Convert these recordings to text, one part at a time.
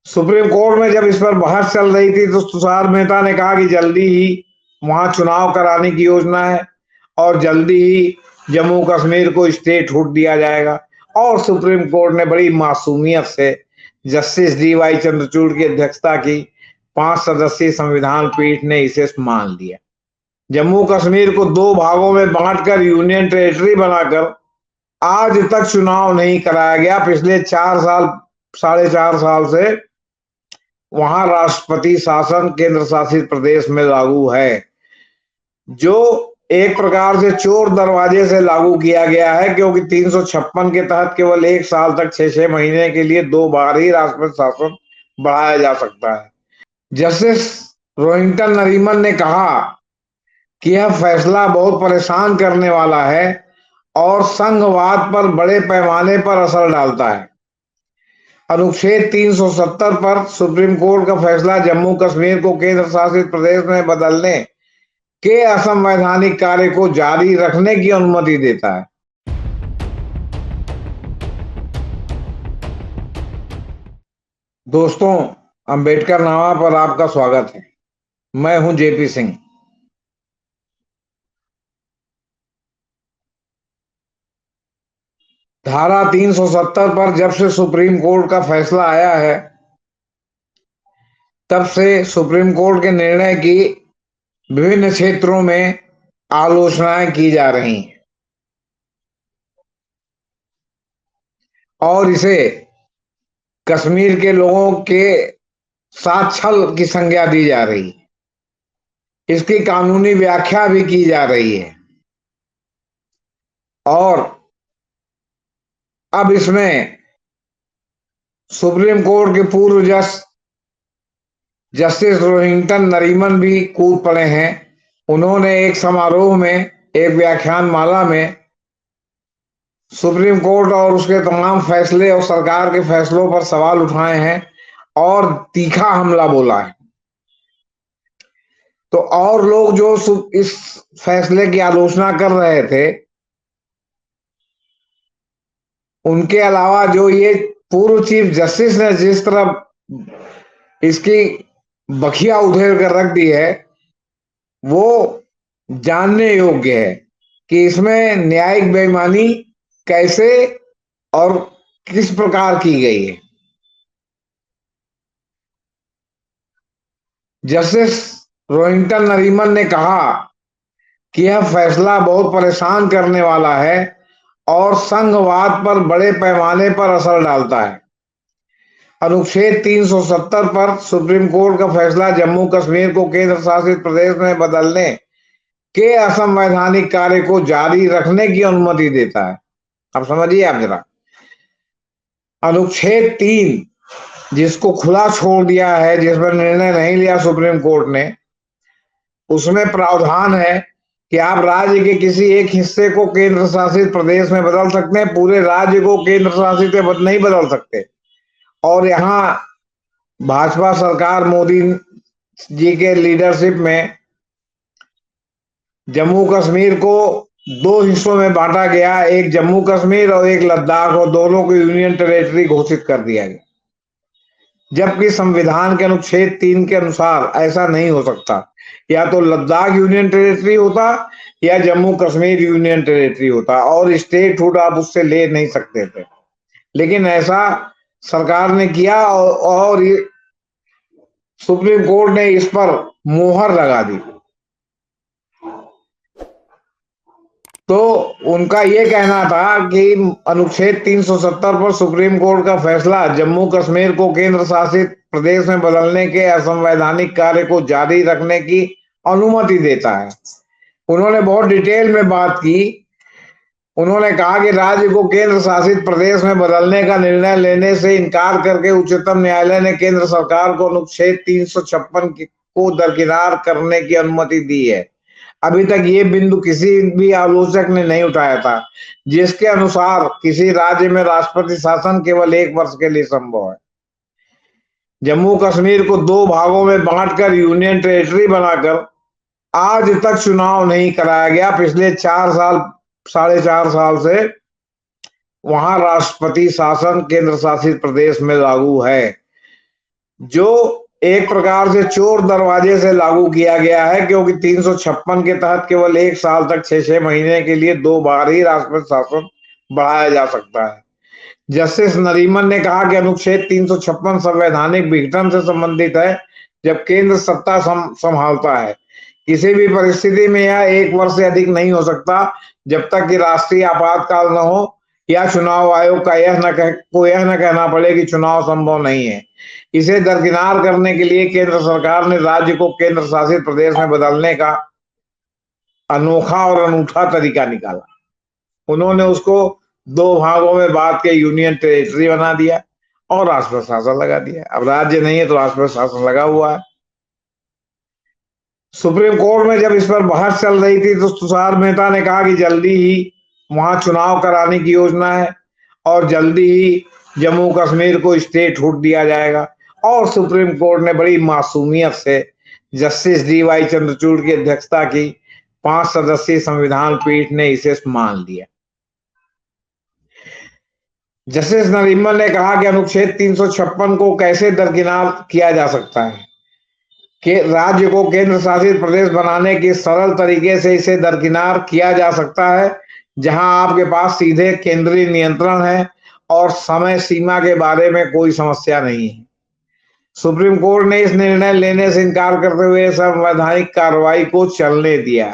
Supreme court में जब इस पर बहस चल रही थी तो तुषार मेहता ने कहा कि जल्दी ही वहां चुनाव कराने की योजना है और जल्दी ही जम्मू कश्मीर को स्टेटहुड दिया जाएगा। और सुप्रीम कोर्ट ने बड़ी मासूमियत से जस्टिस डी वाई चंद्रचूड़ की अध्यक्षता की 5 सदस्यीय संविधान पीठ ने इसे मान लिया। जम्मू कश्मीर को 2 भागों में बांटकर यूनियन टेरिटरी बनाकर आज तक चुनाव नहीं कराया गया। पिछले 4 साल 4.5 साल से वहां राष्ट्रपति शासन केंद्र शासित प्रदेश में लागू है, जो एक प्रकार से चोर दरवाजे से लागू किया गया है, क्योंकि 356 के तहत केवल 1 साल तक 6-6 महीने के लिए 2 बार ही राष्ट्रपति शासन बढ़ाया जा सकता है। जस्टिस रोहिंटन नरीमन ने कहा कि यह फैसला बहुत परेशान करने वाला है और संघवाद पर बड़े पैमाने पर असर डालता है। अनुच्छेद 370 पर सुप्रीम कोर्ट का फैसला जम्मू कश्मीर को केंद्र शासित प्रदेश में बदलने के असंवैधानिक कार्य को जारी रखने की अनुमति देता है। दोस्तों, अंबेडकर नामा पर आपका स्वागत है। मैं हूं जेपी सिंह। धारा 370 पर जब से सुप्रीम कोर्ट का फैसला आया है, तब से सुप्रीम कोर्ट के निर्णय की विभिन्न क्षेत्रों में आलोचनाएं की जा रही हैं और इसे कश्मीर के लोगों के साथ छल की संज्ञा दी जा रही है। इसकी कानूनी व्याख्या भी की जा रही है और अब इसमें सुप्रीम कोर्ट के पूर्व जस्टिस रोहिंटन नरीमन भी कूद पड़े हैं। उन्होंने एक समारोह में, एक व्याख्यान माला में सुप्रीम कोर्ट और उसके तमाम फैसले और सरकार के फैसलों पर सवाल उठाए हैं और तीखा हमला बोला है। तो और लोग जो इस फैसले की आलोचना कर रहे थे, उनके अलावा जो ये पूर्व चीफ जस्टिस ने जिस तरह इसकी बखिया उधेड़ कर रख दी है, वो जानने योग्य है कि इसमें न्यायिक बेईमानी कैसे और किस प्रकार की गई है। जस्टिस रोहिंटन नरीमन ने कहा कि यह फैसला बहुत परेशान करने वाला है और संघवाद पर बड़े पैमाने पर असर डालता है। अनुच्छेद 370 पर सुप्रीम कोर्ट का फैसला जम्मू कश्मीर को केंद्र शासित प्रदेश में बदलने के असंवैधानिक कार्य को जारी रखने की अनुमति देता है। अब समझिए आप जरा, अनुच्छेद 3 जिसको खुला छोड़ दिया है, जिस पर निर्णय नहीं लिया सुप्रीम कोर्ट ने, उसमें प्रावधान है कि आप राज्य के किसी एक हिस्से को केंद्र शासित प्रदेश में बदल सकते हैं, पूरे राज्य को केंद्र शासित नहीं बदल सकते। और यहाँ भाजपा सरकार मोदी जी के लीडरशिप में जम्मू कश्मीर को 2 हिस्सों में बांटा गया, एक जम्मू कश्मीर और एक लद्दाख, और दोनों को यूनियन टेरिटरी घोषित कर दिया गया, जबकि संविधान के अनुच्छेद 3 के अनुसार ऐसा नहीं हो सकता। या तो लद्दाख यूनियन टेरिटरी होता या जम्मू कश्मीर यूनियन टेरिटरी होता, और स्टेटहुड आप उससे ले नहीं सकते थे। लेकिन ऐसा सरकार ने किया और सुप्रीम कोर्ट ने इस पर मोहर लगा दी। तो उनका यह कहना था कि अनुच्छेद 370 पर सुप्रीम कोर्ट का फैसला जम्मू कश्मीर को केंद्र शासित प्रदेश में बदलने के असंवैधानिक कार्य को जारी रखने की अनुमति देता है। उन्होंने बहुत डिटेल में बात की। उन्होंने कहा कि राज्य को केंद्र शासित प्रदेश में बदलने का निर्णय लेने से इनकार करके उच्चतम न्यायालय ने केंद्र सरकार को अनुच्छेद 356 को दरकिनार करने की अनुमति दी है। अभी तक ये बिंदु किसी भी आलोचक ने नहीं उठाया था, जिसके अनुसार किसी राज्य में राष्ट्रपति शासन केवल 1 वर्ष के लिए संभव है। जम्मू कश्मीर को 2 भागों में बांटकर यूनियन टेरिटरी बनाकर आज तक चुनाव नहीं कराया गया। पिछले 4.5 साल से वहां राष्ट्रपति शासन केंद्र शासित प्रदेश में लागू है, जो एक प्रकार से चोर दरवाजे से लागू किया गया है, क्योंकि 356 के तहत केवल 1 साल तक 6-6 महीने के लिए 2 बार ही राष्ट्रपति शासन बढ़ाया जा सकता है। जस्टिस नरीमन ने कहा कि अनुच्छेद 356 संवैधानिक विघटन से संबंधित है, जब केंद्र सत्ता संभालता है। किसी भी परिस्थिति में यह 1 वर्ष से अधिक नहीं हो सकता, जब तक कि राष्ट्रीय आपातकाल न हो या चुनाव आयोग का यह न कहना पड़े कि चुनाव संभव नहीं है। इसे दरकिनार करने के लिए केंद्र सरकार ने राज्य को केंद्र शासित प्रदेश में बदलने का अनोखा और अनूठा तरीका निकाला। उन्होंने उसको 2 भागों में बांट के यूनियन टेरिटरी बना दिया और राष्ट्रपति शासन लगा दिया। अब राज्य नहीं है तो राष्ट्रपति शासन लगा हुआ है। सुप्रीम कोर्ट में जब इस पर बहस चल रही थी तो तुषार मेहता ने कहा कि जल्दी ही वहां चुनाव कराने की योजना है और जल्दी ही जम्मू कश्मीर को स्टेटहुड दिया जाएगा। और सुप्रीम कोर्ट ने बड़ी मासूमियत से जस्टिस डी.वाई. चंद्रचूड़ की अध्यक्षता की 5 सदस्यीय संविधान पीठ ने इसे मान लिया। जस्टिस नरीमन ने कहा कि अनुच्छेद 356 को कैसे दरकिनार किया जा सकता है कि राज्य को केंद्र शासित प्रदेश बनाने के सरल तरीके से इसे दरकिनार किया जा सकता है, जहां आपके पास सीधे केंद्रीय नियंत्रण है और समय सीमा के बारे में कोई समस्या नहीं है। सुप्रीम कोर्ट ने इस निर्णय लेने से इनकार करते हुए संवैधानिक कार्रवाई को चलने दिया।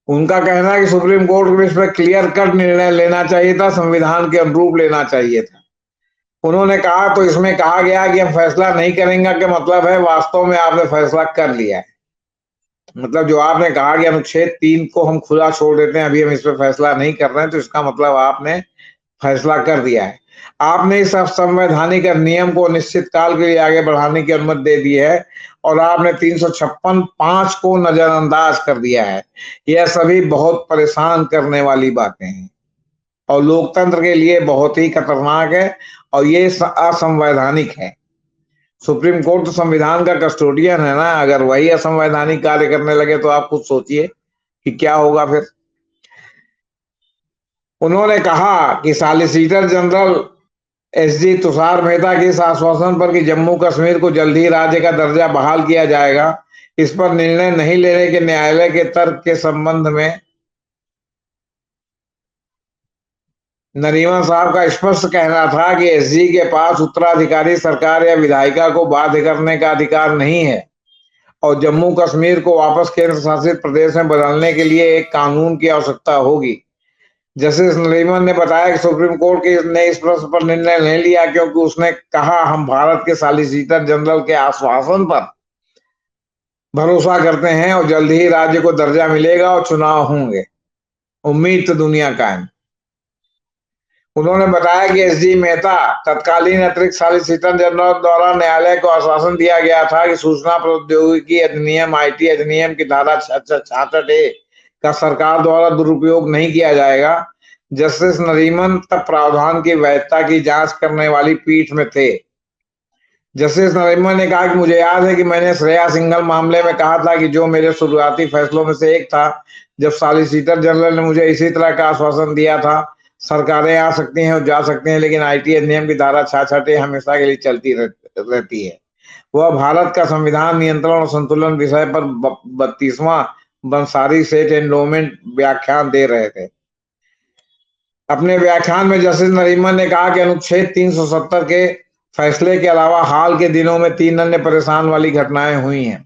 उनका कहना है कि सुप्रीम कोर्ट को इस पर क्लियर कट निर्णय लेना चाहिए था, संविधान के अनुरूप लेना चाहिए था। उन्होंने कहा तो इसमें कहा गया कि हम फैसला नहीं करेंगे कि मतलब है वास्तव में आपने फैसला कर लिया है। मतलब जो आपने कहा कि अनुच्छेद 3 को हम खुला छोड़ देते हैं, अभी हम इस पर फैसला नहीं कर रहे हैं, तो इसका मतलब आपने फैसला कर दिया है। आपने इस संवैधानिक नियम को निश्चित काल के लिए आगे बढ़ाने की अनुमति दे दी है और आपने 356(5) को नजरअंदाज कर दिया है। यह सभी बहुत परेशान करने वाली बातें हैं और लोकतंत्र के लिए बहुत ही खतरनाक है और ये असंवैधानिक है। सुप्रीम कोर्ट तो संविधान का कस्टोडियन है ना, अगर वही असंवैधानिक कार्य करने लगे तो आप खुद सोचिए कि क्या होगा फिर। उन्होंने कहा कि solicitor general SG Tushar Mehta के इस आश्वासन पर कि जम्मू कश्मीर को जल्द ही राज्य का दर्जा बहाल किया जाएगा, इस पर निर्णय नहीं लेने के न्यायालय के तर्क के संबंध में नरीमन साहब का स्पष्ट कहना था कि एसजी के पास उत्तराधिकारी सरकार या विधायिका को बाध्य करने का अधिकार नहीं है और जम्मू कश्मीर को वापस केंद्र शासित प्रदेश में बदलने के लिए एक कानून की आवश्यकता होगी। जस्टिस नरीमन ने बताया कि सुप्रीम कोर्ट ने इस प्रश्न पर निर्णय नहीं लिया क्योंकि उसने कहा हम भारत के सॉलिसिटर जनरल के आश्वासन पर भरोसा करते हैं और जल्द ही राज्य को दर्जा मिलेगा और चुनाव होंगे। उम्मीद तो दुनिया कायम। उन्होंने बताया कि एसजी मेहता तत्कालीन अतिरिक्त सॉलिसिटर जनरल द्वारा न्यायालय को आश्वासन दिया गया था कि सूचना प्रौद्योगिकी अधिनियम आईटी अधिनियम की धारा 66(a) का सरकार द्वारा दुरुपयोग नहीं किया जाएगा। जस्टिस नरीमन तब प्रावधान की वैधता की जांच करने वाली पीठ में थे। जस्टिस नरीमन ने कहा कि मुझे याद है कि मैंने श्रेया सिंघल मामले में कहा था कि जो मेरे शुरुआती फैसलों में से एक था, जब सॉलिसिटर जनरल ने मुझे इसी तरह का आश्वासन दिया था सरकारें आ सकती हैं और जा सकती हैं, लेकिन आईटी अधिनियम की धारा 66(a) हमेशा के लिए चलती रहती है। वह भारत का संविधान नियंत्रण और संतुलन विषय पर 32वां बंसारी सेट एंडोमेंट व्याख्यान दे रहे थे। अपने व्याख्यान में जस्टिस नरीमन ने कहा कि अनुच्छेद 370 के फैसले के अलावा हाल के दिनों में 3 अन्य परेशान वाली घटनाएं हुई हैं।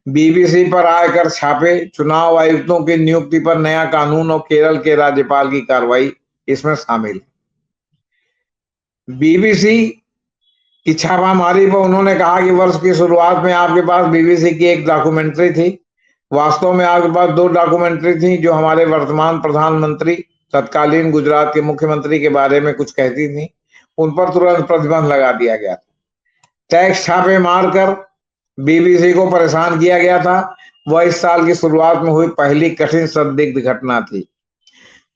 बीबीसी पर आयकर छापे, चुनाव आयुक्तों की नियुक्ति पर नया कानून और केरल के राज्यपाल की कार्रवाई इसमें शामिल। बीबीसी की छापामारी पर उन्होंने कहा कि वर्ष की शुरुआत में आपके पास बीबीसी की एक डॉक्यूमेंट्री थी। वास्तव में आपके पास 2 डॉक्यूमेंट्री थी जो हमारे वर्तमान प्रधानमंत्री तत्कालीन गुजरात के मुख्यमंत्री के बारे में कुछ कहती थी। उन पर तुरंत प्रतिबंध लगा दिया गया था। टैक्स छापे मारकर बीबीसी को परेशान किया गया था। वह इस साल की शुरुआत में हुई पहली कठिन संदिग्ध घटना थी।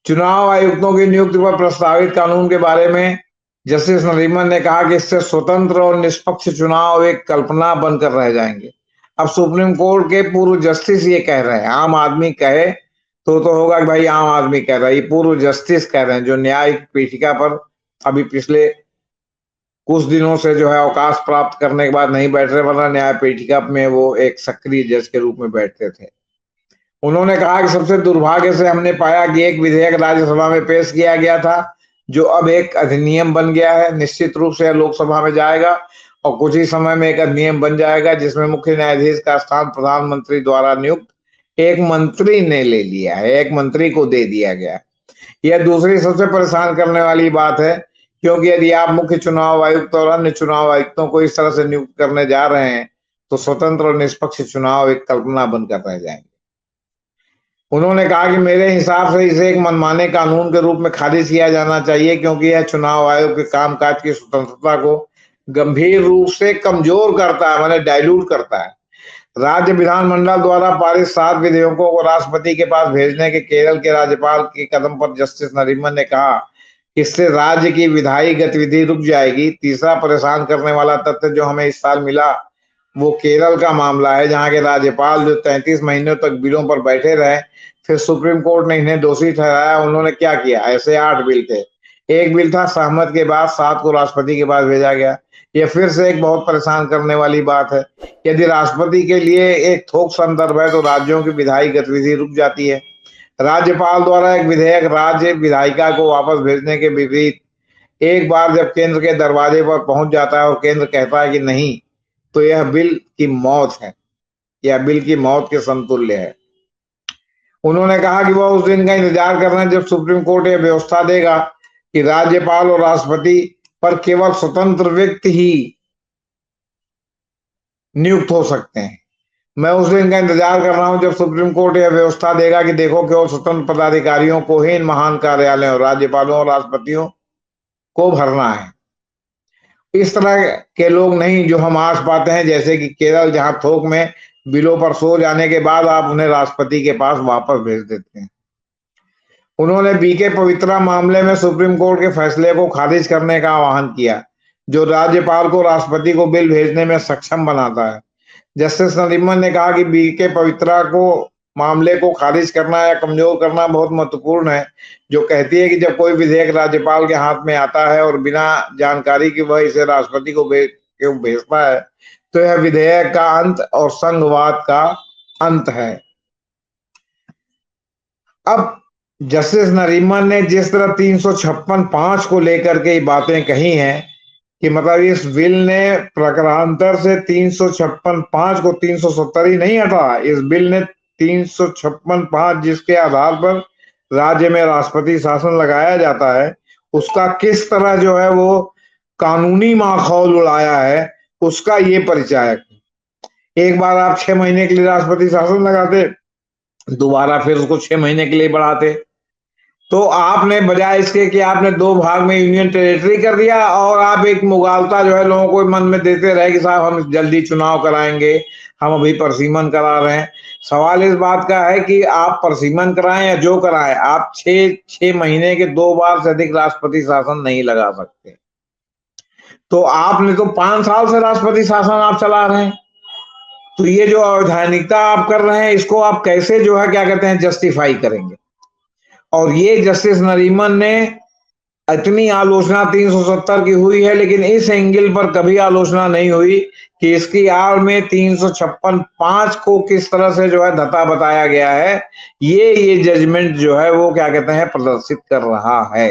चुनाव आयुक्तों की नियुक्ति पर प्रस्तावित कानून के बारे में जस्टिस नरीमन ने कहा कि इससे स्वतंत्र और निष्पक्ष चुनाव एक कल्पना बनकर रह जाएंगे। अब सुप्रीम कोर्ट के पूर्व जस्टिस ये कह रहे हैं, आम आदमी कहे तो होगा कि भाई आम आदमी कह रहा है, ये पूर्व जस्टिस कह रहे हैं जो न्यायिक पीठिका पर अभी पिछले कुछ दिनों से जो है अवकाश प्राप्त करने के बाद नहीं बैठ रहे, वरना न्यायपीठिका में वो एक सक्रिय जज के रूप में बैठते थे। उन्होंने कहा कि सबसे दुर्भाग्य से हमने पाया कि एक विधेयक राज्यसभा में पेश किया गया था जो अब एक अधिनियम बन गया है। निश्चित रूप से लोकसभा में जाएगा और कुछ ही समय में एक अधिनियम बन जाएगा जिसमें मुख्य न्यायाधीश का स्थान प्रधानमंत्री द्वारा नियुक्त एक मंत्री ने ले लिया है, एक मंत्री को दे दिया गया। यह दूसरी सबसे परेशान करने वाली बात है, क्योंकि यदि आप मुख्य चुनाव आयुक्त और अन्य चुनाव आयुक्तों को इस तरह से नियुक्त करने जा रहे हैं तो स्वतंत्र और निष्पक्ष चुनाव एक कल्पना बनकर रह जाएंगे। उन्होंने कहा कि मेरे हिसाब से इसे एक मनमाने कानून के रूप में खारिज किया जाना चाहिए, क्योंकि यह चुनाव आयोग के कामकाज की स्वतंत्रता को गंभीर रूप से कमजोर करता है, माने डाइल्यूट करता है। राज्य विधानमंडल द्वारा पारित 7 विधेयकों को राष्ट्रपति के पास भेजने के केरल के राज्यपाल के कदम पर जस्टिस नरीमन ने कहा, इससे राज्य की विधायी गतिविधि रुक जाएगी। तीसरा परेशान करने वाला तथ्य जो हमें इस साल मिला वो केरल का मामला है, जहां के राज्यपाल जो 33 महीनों तक बिलों पर बैठे रहे, फिर सुप्रीम कोर्ट ने इन्हें दोषी ठहराया। उन्होंने क्या किया, ऐसे 8 बिल थे। एक बिल था सहमत के बाद 7 को राष्ट्रपति के पास भेजा गया। यह फिर से एक बहुत परेशान करने वाली बात है। यदि राष्ट्रपति के लिए एक थोक संदर्भ है तो राज्यों की विधायी गतिविधि रुक जाती है। राज्यपाल द्वारा एक विधेयक राज्य विधायिका को वापस भेजने के विपरीत एक बार जब केंद्र के दरवाजे पर पहुंच जाता है और केंद्र कहता है कि नहीं, तो यह बिल की मौत है, यह बिल की मौत के समतुल्य है। उन्होंने कहा कि वह उस दिन का इंतजार कर रहे हैं जब सुप्रीम कोर्ट यह व्यवस्था देगा कि राज्यपाल और राष्ट्रपति पर केवल स्वतंत्र व्यक्ति ही नियुक्त हो सकते हैं। मैं उस दिन का इंतजार कर रहा हूं जब सुप्रीम कोर्ट यह व्यवस्था देगा कि देखो, केवल स्वतंत्र पदाधिकारियों को ही इन महान कार्यालयों, राज्यपालों और राष्ट्रपतियों को भरना है। इस तरह के लोग नहीं जो हम आज पाते हैं, जैसे कि केरल, जहां थोक में बिलों पर सो जाने के बाद आप उन्हें राष्ट्रपति के पास वापस भेज देते हैं। उन्होंने बीके पवित्रा मामले में सुप्रीम कोर्ट के फैसले को खारिज करने का आह्वान किया, जो राज्यपाल को राष्ट्रपति को बिल भेजने में सक्षम बनाता है। जस्टिस नरीमन ने कहा कि बीके पवित्रा को मामले को खारिज करना या कमजोर करना बहुत महत्वपूर्ण है, जो कहती है कि जब कोई विधेयक राज्यपाल के हाथ में आता है और बिना जानकारी कि वह इसे राष्ट्रपति को भेजता है, तो यह विधेयक का अंत और संघवाद का अंत है। अब जस्टिस नरीमन ने जिस तरह 356(5) को लेकर के बातें कही हैं कि मतलब इस बिल ने प्रकारांतर से 356(5) को 370 ही नहीं हटा, इस बिल ने 356(5) जिसके आधार पर राज्य में राष्ट्रपति शासन लगाया जाता है, उसका किस तरह जो है वो कानूनी माहौल उड़ाया है, उसका ये परिचायक। एक बार आप 6 महीने के लिए राष्ट्रपति शासन लगाते, दोबारा फिर उसको 6 महीने के लिए बढ़ाते, तो आपने बजाय इसके कि आपने 2 भाग में यूनियन टेरिटरी कर दिया और आप एक मुगालता जो है लोगों को मन में देते रहे कि साहब हम जल्दी चुनाव कराएंगे, हम अभी परसीमन करा रहे हैं। सवाल इस बात का है कि आप परसीमन कराएं या जो कराएं, आप 6 महीने के 2 बार से अधिक राष्ट्रपति शासन नहीं लगा सकते। तो आपने तो 5 साल से राष्ट्रपति शासन आप चला रहे हैं, तो ये जो अवैधानिकता आप कर रहे हैं, इसको आप कैसे जो है क्या कहते हैं जस्टिफाई करेंगे। और ये जस्टिस नरीमन ने इतनी आलोचना 370 की हुई है, लेकिन इस एंगल पर कभी आलोचना नहीं हुई कि इसकी आड़ में 356(5) को किस तरह से जो है धता बताया गया है। ये जजमेंट जो है वो क्या कहते हैं प्रदर्शित कर रहा है।